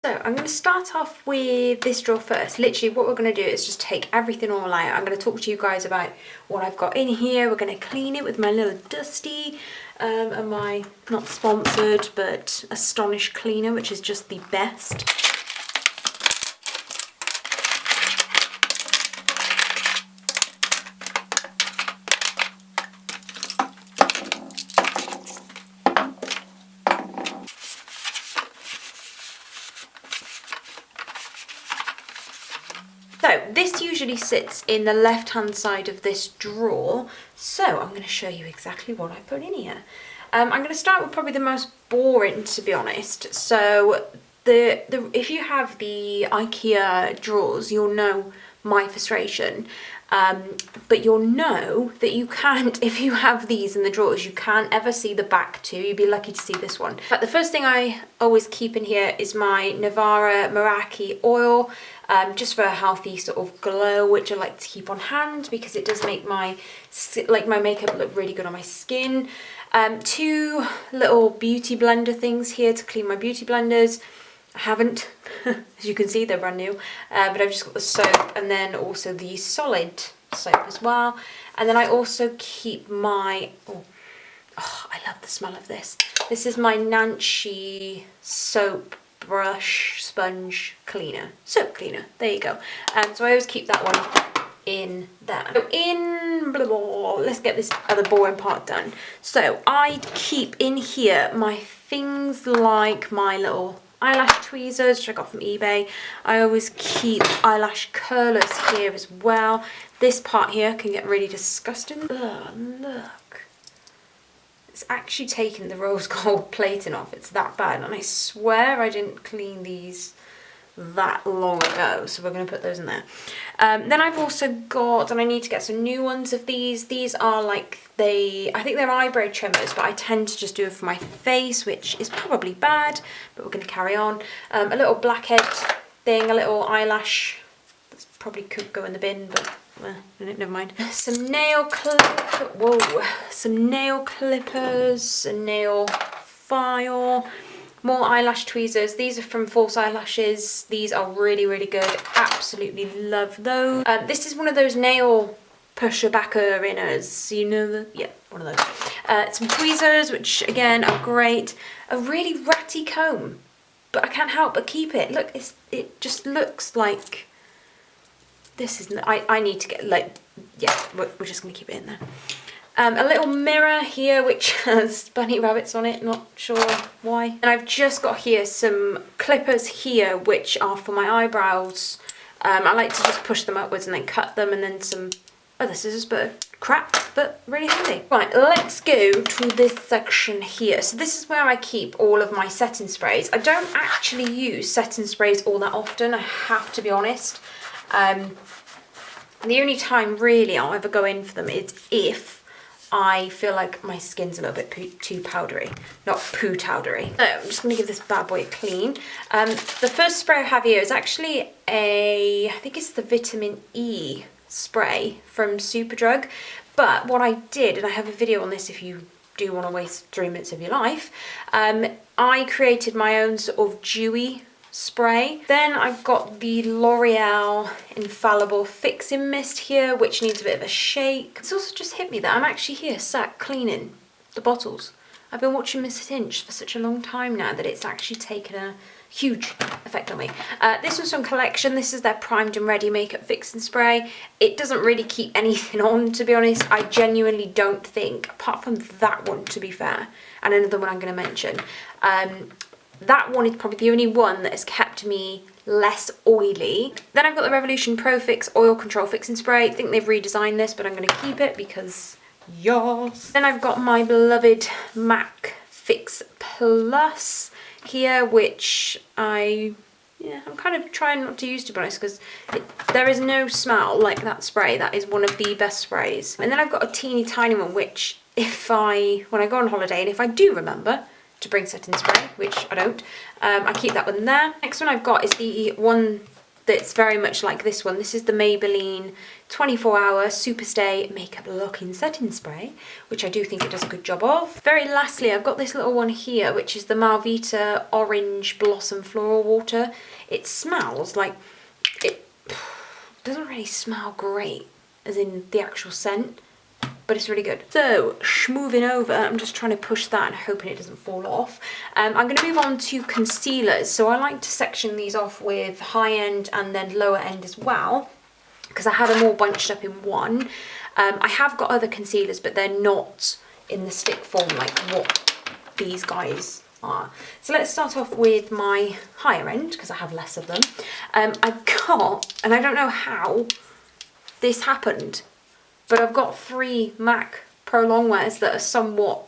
So I'm going to start off with this drawer first. Literally what we're going to do is just take everything all out. I'm going to talk to you guys about what I've got in here. We're going to clean it with my little dusty and my, not sponsored, but Astonish cleaner, which is just the best. So this usually sits in the left hand side of this drawer, so I'm going to show you exactly what I put in here. I'm going to start with probably the most boring, to be honest. So if you have the Ikea drawers, you'll know my frustration, but you'll know that you can't, if you have these in the drawers, you can't ever see the back too. You'd be lucky to see this one. But the first thing I always keep in here is my Navara Meraki oil, just for a healthy sort of glow, which I like to keep on hand because it does make my makeup look really good on my skin. Two little beauty blender things here to clean my beauty blenders. I haven't, as you can see, they're brand new, but I've just got the soap and then also the solid soap as well. And then I also keep my, oh I love the smell of this. This is my Nancy soap brush sponge cleaner, soap cleaner, there you go. So I always keep that one in there. So let's get this other boring part done. So I keep in here my things like my little eyelash tweezers, which I got from eBay. I always keep eyelash curlers here as well. This part here can get really disgusting. Ugh, look. It's actually taken the rose gold plating off. It's that bad, and I swear I didn't clean these that long ago, so we're going to put those in there. Then I've also got, and I need to get some new ones of these. These are like, I think they're eyebrow trimmers, but I tend to just do it for my face, which is probably bad, but we're going to carry on. A little blackhead thing, a little eyelash, that probably could go in the bin, but never mind. Some nail clippers, a nail file, more eyelash tweezers. These are from False Eyelashes. These are really, really good. Absolutely love those. This is one of those nail pusher backer inners. You know yeah, one of those. Some tweezers, which again are great. A really ratty comb, but I can't help but keep it. Look, it just looks like this is. I need to get, like, yeah, we're just gonna keep it in there. A little mirror here which has bunny rabbits on it, not sure why. And I've just got here some clippers here which are for my eyebrows. I like to just push them upwards and then cut them, and then some other scissors, but crap, but really handy. Right, let's go to this section here. So this is where I keep all of my setting sprays. I don't actually use setting sprays all that often, I have to be honest. The only time really I'll ever go in for them is if I feel like my skin's a little bit too powdery, not poo-towdery. So I'm just going to give this bad boy a clean. The first spray I have here is actually I think it's the vitamin E spray from Superdrug. But what I did, and I have a video on this if you do want to waste 3 minutes of your life, I created my own sort of dewy spray. Then I've got the L'Oreal Infallible Fixing Mist here, which needs a bit of a shake. It's also just hit me that I'm actually here sat cleaning the bottles. I've been watching Miss Hinch for such a long time now that it's actually taken a huge effect on me. This one's from Collection. This is their Primed and Ready Makeup Fixing Spray. It doesn't really keep anything on, to be honest. I genuinely don't think, apart from that one, to be fair, and another one I'm going to mention, that one is probably the only one that has kept me less oily. Then I've got the Revolution Pro Fix Oil Control Fixing Spray. I think they've redesigned this, but I'm going to keep it because yes. Then I've got my beloved MAC Fix Plus here, which I'm kind of trying not to use, to be honest, because there is no smell like that spray. That is one of the best sprays. And then I've got a teeny tiny one, which when I go on holiday, and if I do remember to bring setting spray, which I don't, I keep that one there. Next one I've got is the that's very much like this one. This is the Maybelline 24-hour Superstay Makeup Lock-In Setting Spray, which I do think it does a good job of. Very lastly, I've got this little one here, which is the Malvita Orange Blossom Floral Water. It smells like, it doesn't really smell great, as in the actual scent, but it's really good. So, moving over, I'm just trying to push that and hoping it doesn't fall off. I'm going to move on to concealers. So I like to section these off with high end and then lower end as well, because I have them all bunched up in one. I have got other concealers, but they're not in the stick form like what these guys are. So let's start off with my higher end, because I have less of them. I've got, and I don't know how this happened, but I've got 3 MAC Pro Longwears that are somewhat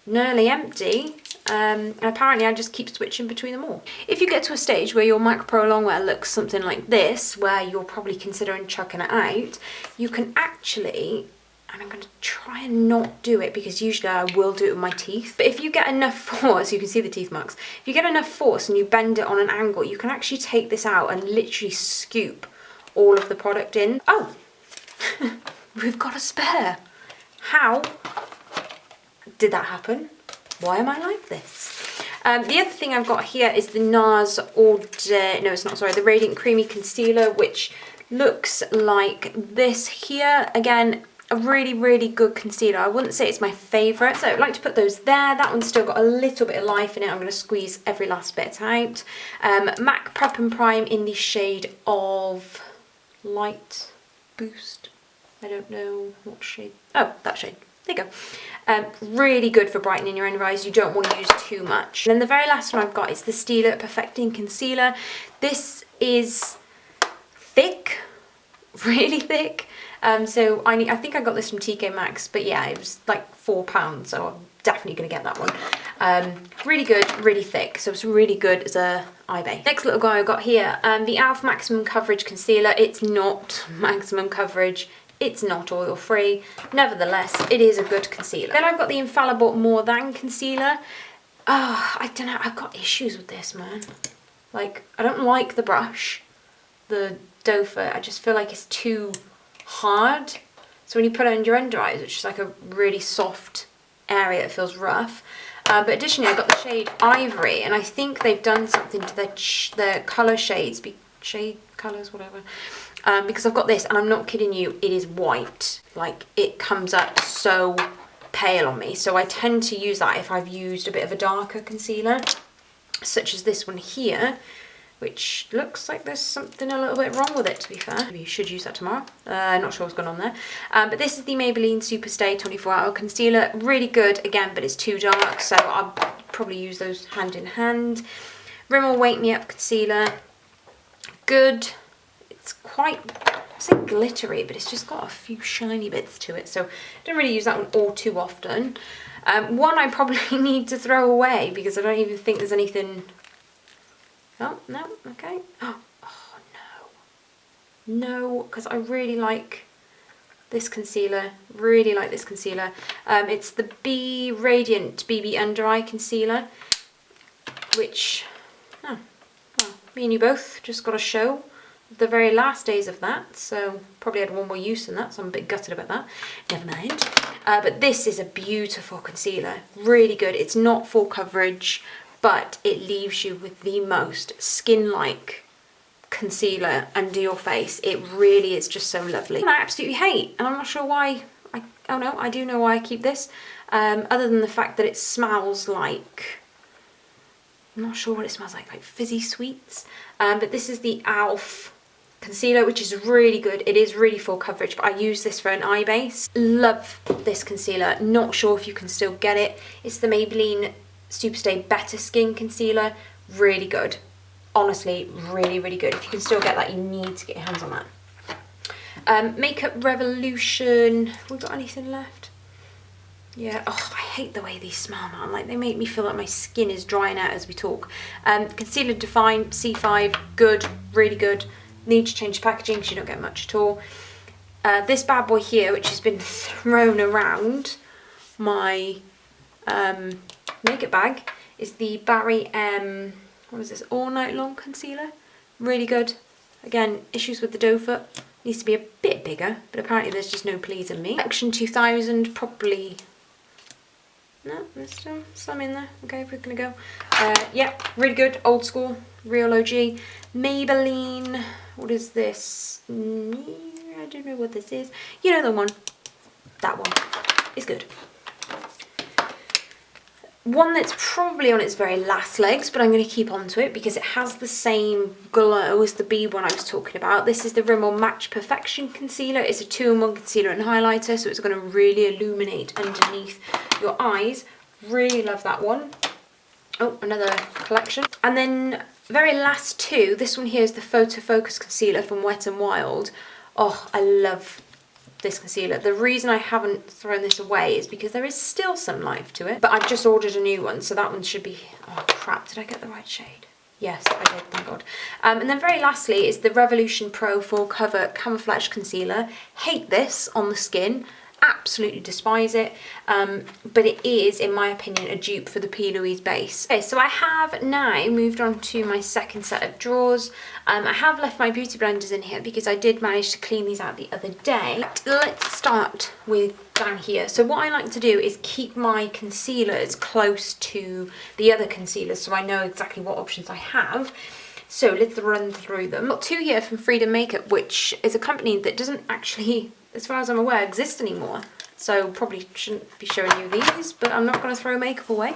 nearly empty, and apparently I just keep switching between them all. If you get to a stage where your MAC Pro Longwear looks something like this, where you're probably considering chucking it out, you can actually, and I'm going to try and not do it because usually I will do it with my teeth, but if you get enough force, you can see the teeth marks, if you get enough force and you bend it on an angle, you can actually take this out and literally scoop all of the product in. Oh! We've got a spare. How did that happen? Why am I like this? The other thing I've got here is the NARS the Radiant Creamy Concealer, which looks like this here. Again, a really, really good concealer. I wouldn't say it's my favourite, so I'd like to put those there. That one's still got a little bit of life in it. I'm going to squeeze every last bit out. MAC Prep and Prime in the shade of Light Boost. I don't know what shade. Oh, that shade. There you go. Really good for brightening your under eyes. You don't want to use too much. And then the very last one I've got is the Stila Perfecting Concealer. This is thick, really thick. So I think I got this from TK Maxx, but yeah, it was like £4, so I'm definitely going to get that one. Really good, really thick, so it's really good as a eye base. Next little guy I got here, the e.l.f. Maximum Coverage Concealer. It's not maximum coverage. It's not oil free, nevertheless it is a good concealer. Then I've got the Infallible More Than Concealer. I don't know, I've got issues with this, man. Like, I don't like the brush, the doe foot. I just feel like it's too hard. So when you put it under your under eyes, it's just like a really soft area, it feels rough. But additionally, I've got the shade Ivory, and I think they've done something to their colour shades, shade colours, whatever. Because I've got this, and I'm not kidding you, it is white. Like, it comes up so pale on me. So I tend to use that if I've used a bit of a darker concealer, such as this one here, which looks like there's something a little bit wrong with it, to be fair. Maybe you should use that tomorrow. Not sure what's going on there. But this is the Maybelline Superstay 24-hour Concealer. Really good, again, but it's too dark, so I'll probably use those hand in hand. Rimmel Wake Me Up Concealer. Good. It's quite, I say glittery, but it's just got a few shiny bits to it, so I don't really use that one all too often. One I probably need to throw away because I don't even think there's anything. Oh, no, okay. Oh no. No, because I really like this concealer. Really like this concealer. It's the B Radiant BB Under Eye Concealer, which, well, me and you both just got a show the very last days of that, so probably had one more use than that, so I'm a bit gutted about that. Never mind. But this is a beautiful concealer. Really good. It's not full coverage, but it leaves you with the most skin-like concealer under your face. It really is just so lovely. And I absolutely hate, and I'm not sure why. Oh no, I do know why I keep this. Other than the fact that it smells like, I'm not sure what it smells like fizzy sweets. But this is the e.l.f. concealer, which is really good. It is really full coverage, but I use this for an eye base. Love this concealer. Not sure if you can still get it. It's the Maybelline Superstay Better Skin Concealer. Really good. Honestly, really, really good. If you can still get that, you need to get your hands on that. Makeup Revolution. Have we got anything left? Yeah, oh, I hate the way these smell, man. Like, they make me feel like my skin is drying out as we talk. Concealer Define C5, good, really good. Need to change the packaging because you don't get much at all. This bad boy here, which has been thrown around my makeup bag, is the Barry what is this, All Night Long Concealer. Really good. Again, issues with the doe foot. Needs to be a bit bigger, but apparently there's just no pleasing me. Collection 2000, probably... No, there's still some in there. Okay, we're gonna go. Yeah, really good, old school, real OG. Maybelline, what is this? I don't know what this is. You know the one. That one is good. One that's probably on its very last legs, but I'm going to keep on to it because it has the same glow as the B one I was talking about. This is the Rimmel Match Perfection Concealer. It's a 2-in-1 concealer and highlighter, so it's going to really illuminate underneath your eyes. Really love that one. Oh, another collection. And then very last two, this one here is the Photo Focus Concealer from Wet n Wild. Oh, I love this concealer. The reason I haven't thrown this away is because there is still some life to it, but I've just ordered a new one, so that one should be... Oh crap, did I get the right shade? Yes, I did, thank God. And then very lastly is the Revolution Pro Full Cover Camouflage Concealer. Hate this on the skin, absolutely despise it, but it is, in my opinion, a dupe for the P. Louise base. Okay, so I have now moved on to my second set of drawers. I have left my beauty blenders in here because I did manage to clean these out the other day. Let's start with down here. So what I like to do is keep my concealers close to the other concealers so I know exactly what options I have. So let's run through them. I've got two here from Freedom Makeup, which is a company that doesn't actually, as far as I'm aware, exist anymore. So probably shouldn't be showing you these, but I'm not going to throw makeup away.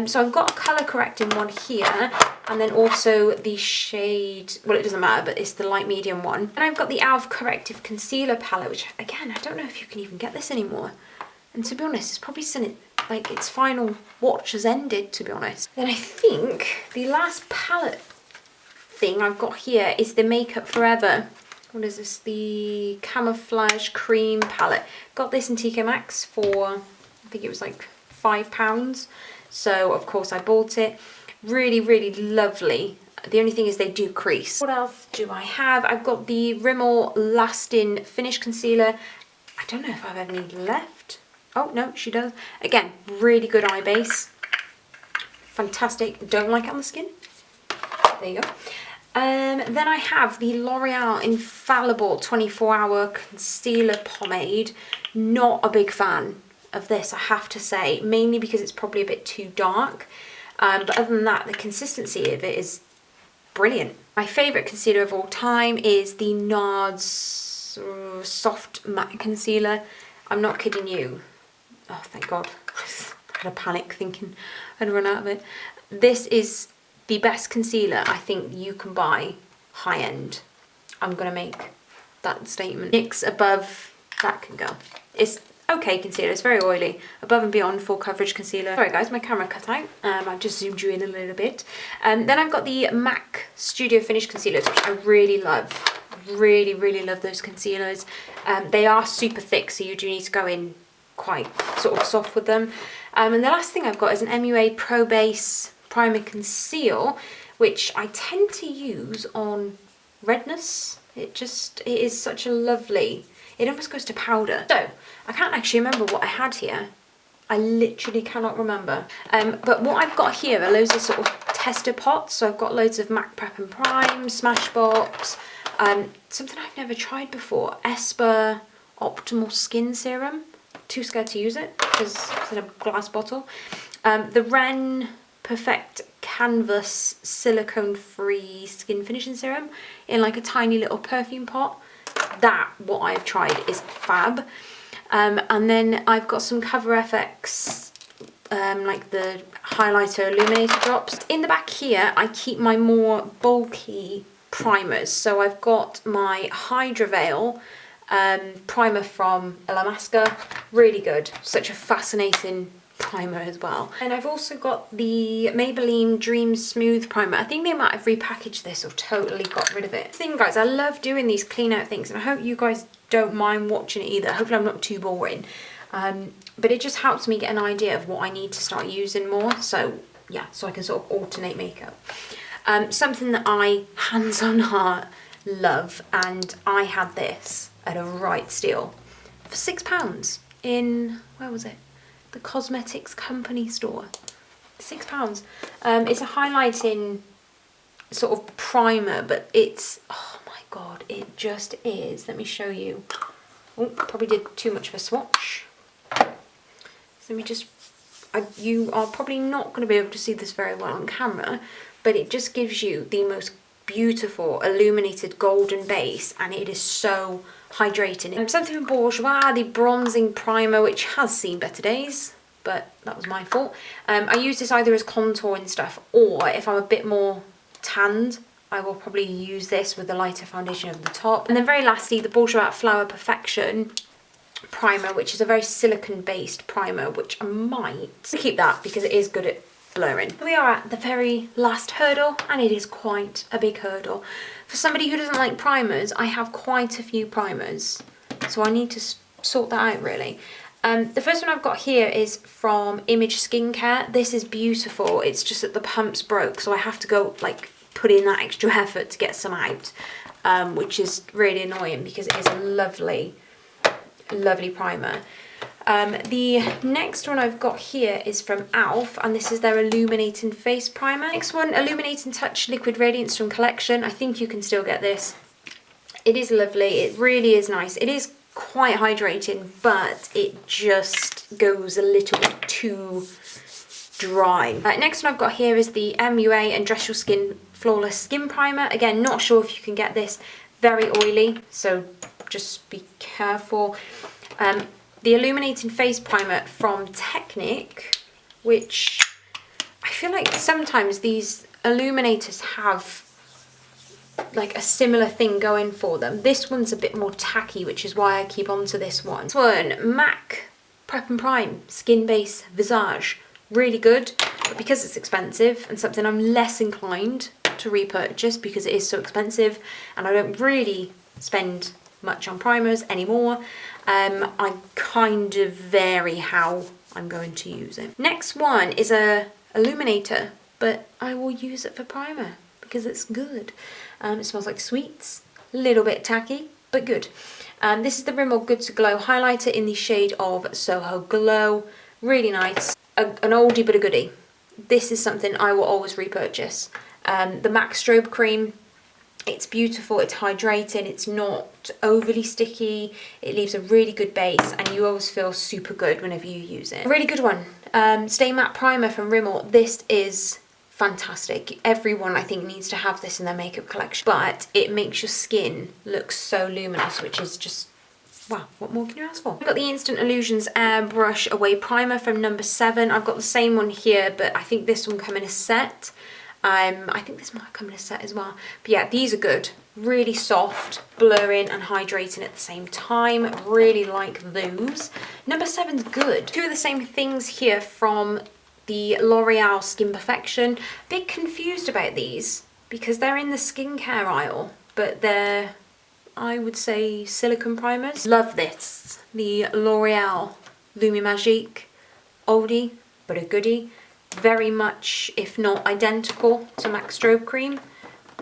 So I've got a colour correcting one here, and then also the shade, well, it doesn't matter, but it's the light medium one. And I've got the e.l.f. Corrective Concealer Palette, which again, I don't know if you can even get this anymore. And to be honest, it's probably seen like its final watch has ended, to be honest. Then I think the last palette thing I've got here is the Makeup Forever. What is this? The Camouflage Cream Palette. Got this in TK Maxx for, I think it was like £5. So of course I bought it. Really, really lovely. The only thing is they do crease. What else do I have? I've got the Rimmel Lasting Finish Concealer. I don't know if I have any left. Oh no, she does. Again, really good eye base. Fantastic. Don't like it on the skin. There you go. Then I have the L'Oreal Infallible 24-Hour Concealer Pomade. Not a big fan of this, I have to say, mainly because it's probably a bit too dark. But other than that, the consistency of it is brilliant. My favourite concealer of all time is the NARS Soft Matte Concealer. I'm not kidding you. Oh, thank God. I had a panic thinking I'd run out of it. This is the best concealer I think you can buy high end. I'm gonna make that statement. NYX Above, that can go. It's okay concealer, it's very oily. Above and Beyond Full Coverage Concealer. Sorry guys, my camera cut out. I've just zoomed you in a little bit. Then I've got the MAC Studio Finish Concealers, which I really love. Really, really love those concealers. They are super thick, so you do need to go in quite sort of soft with them. And the last thing I've got is an MUA Pro Base Primer Conceal, which I tend to use on redness. It is such a lovely, it almost goes to powder. So I can't actually remember what I had here. I literally cannot remember. But what I've got here are loads of sort of tester pots. So I've got loads of MAC Prep and Prime, Smashbox, something I've never tried before, Esper Optimal Skin Serum. Too scared to use it because it's in a glass bottle. The Ren Perfect Canvas Silicone Free Skin Finishing Serum in like a tiny little perfume pot. That, what I've tried, is fab. And then I've got some Cover FX, like the highlighter illuminator drops. In the back here, I keep my more bulky primers. So I've got my Hydra Veil primer from Illamasqua. Really good. Such a fascinating primer as well. And I've also got the Maybelline Dream Smooth primer. I think they might have repackaged this or totally got rid of it. Thing guys, I love doing these clean out things, and I hope you guys don't mind watching it either. Hopefully I'm not too boring. But it just helps me get an idea of what I need to start using more. So yeah, so I can sort of alternate makeup. Something that I, hands on heart, love, and I had this at a right steal for £6 in, where was it? The Cosmetics Company store. £6. It's a highlighting sort of primer, but it's, oh God, it just is. Let me show you. Oh, probably did too much of a swatch. So let me just, you are probably not going to be able to see this very well on camera, but it just gives you the most beautiful illuminated golden base, and it is so hydrating. And something from Bourjois, the bronzing primer, which has seen better days, but that was my fault. I use this either as contouring stuff, or if I'm a bit more tanned, I will probably use this with a lighter foundation over the top. And then very lastly, the Bourjois Flower Perfection primer, which is a very silicone based primer, which I might keep that because it is good at blurring. We are at the very last hurdle, and it is quite a big hurdle. For somebody who doesn't like primers, I have quite a few primers, so I need to sort that out really. The first one I've got here is from Image Skincare. This is beautiful. It's just that the pumps broke, so I have to go like put in that extra effort to get some out, which is really annoying because it is a lovely, lovely primer. The next one I've got here is from Alf, and this is their Illuminating Face Primer. Next one, Illuminating Touch Liquid Radiance from Collection. I think you can still get this. It is lovely. It really is nice. It is quite hydrating, but it just goes a little bit too dry. Next one I've got here is the MUA and Dress Your Skin Flawless Skin Primer. Again, not sure if you can get this. Very oily, so just be careful. The Illuminating Face Primer from Technic, which I feel like sometimes these illuminators have like a similar thing going for them. This one's a bit more tacky, which is why I keep on to this one. This one, MAC Prep and Prime Skin Base Visage. Really good, but because it's expensive and something I'm less inclined to repurchase because it is so expensive and I don't really spend much on primers anymore, I kind of vary how I'm going to use it. Next one is a illuminator, but I will use it for primer because it's good. It smells like sweets, a little bit tacky, but good. This is the Rimmel Good to Glow highlighter in the shade of Soho Glow. Really nice, an oldie but a goodie. This is something I will always repurchase. The MAC Strobe Cream, it's beautiful, it's hydrating, it's not overly sticky, it leaves a really good base, and you always feel super good whenever you use it. A really good one, Stay Matte Primer from Rimmel. This is fantastic. Everyone I think needs to have this in their makeup collection, but it makes your skin look so luminous, which is just, wow, what more can you ask for? I've got the Instant Illusions Airbrush Away Primer from number 7. I've got the same one here, but I think this one come in a set. I think this might come in a set as well. But yeah, these are good. Really soft, blurring and hydrating at the same time. Really like those. Number 7's good. Two of the same things here from the L'Oreal Skin Perfection. Bit confused about these because they're in the skincare aisle, but they're, I would say, silicone primers. Love this. The L'Oreal Lumi Magique. Oldie, but a goodie. Very much, if not identical to MAC Strobe Cream.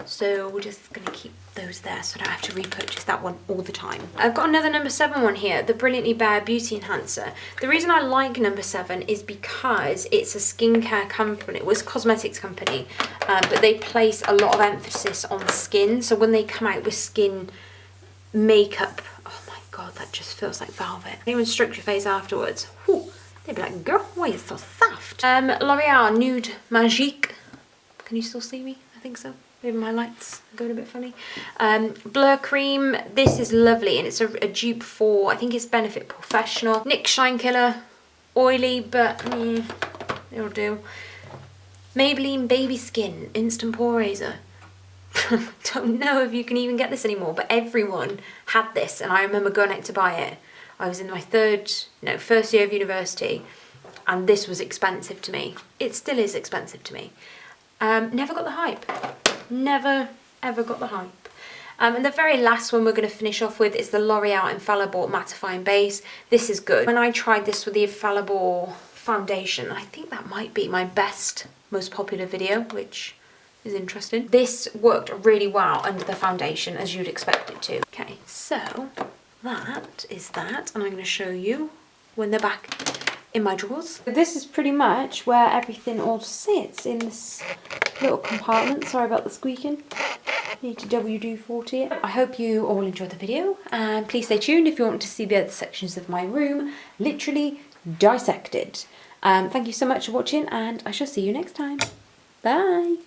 So we're just going to keep those there so I don't have to repurchase that one all the time. I've got another number 7 one here, the Brilliantly Bare Beauty Enhancer. The reason I like number 7 is because it's a skincare company, it was a cosmetics company, but they place a lot of emphasis on skin. So when they come out with skin makeup, oh my god, that just feels like velvet. Even stroke your face afterwards. Whew. They'd be like, girl, why are you so soft? L'Oreal Nude Magique. Can you still see me? I think so. Maybe my lights are going a bit funny. Blur Cream. This is lovely, and it's a dupe for, I think it's Benefit Professional. NYX Shine Killer. Oily, but it'll do. Maybelline Baby Skin Instant Pore Razor. Don't know if you can even get this anymore, but everyone had this, and I remember going out to buy it. I was in my first year of university, and this was expensive to me. It still is expensive to me. Never got the hype. Never, ever got the hype. And the very last one we're going to finish off with is the L'Oreal Infallible Mattifying Base. This is good. When I tried this with the Infallible foundation, I think that might be my best, most popular video, which is interesting. This worked really well under the foundation, as you'd expect it to. Okay, so that is that, and I'm going to show you when they're back in my drawers. This is pretty much where everything all sits in this little compartment. Sorry about the squeaking. Need to WD-40 it. I hope you all enjoyed the video, and please stay tuned if you want to see the other sections of my room literally dissected. Thank you so much for watching, and I shall see you next time. Bye!